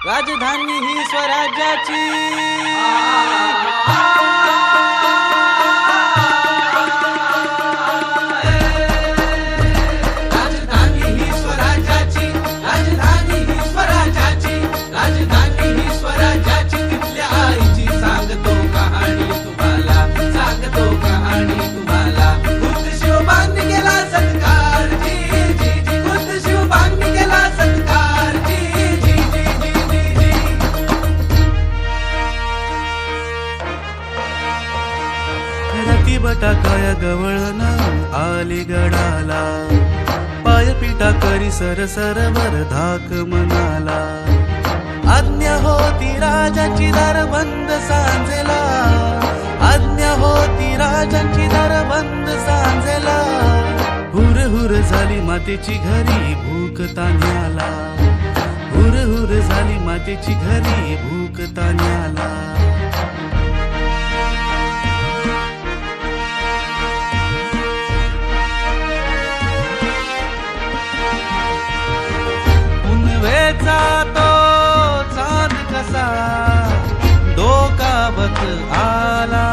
राजधानी ही स्वराज्याची राजधानी ही स्वराज्याची राजधानी ही स्वराज्याची राजधानी ही स्वराज्याची तिथल्या आईची सांगतो कहाणी तुम्हाला सांगतो कहाणी तुम्हाला खुद्द शिवबांनी केला सत्कार जी जी जी खुद्द शिवबांनी केला सत्कार जी जी जी जी जी जी रकीबटा काय गवळण आली गडाला पायपिटा करी सरसरवर धाक मनाला आज्ञा होती राजाची दार बंद सांजेला आज्ञा होती राजाची दार बंद सांजेला हुर हुर झाली मातेची घरी भूक तान्याला हुर हुर झाली मातेची घरी भूक तान्याला उन्वेचा तो चांद कसा डोकावत आला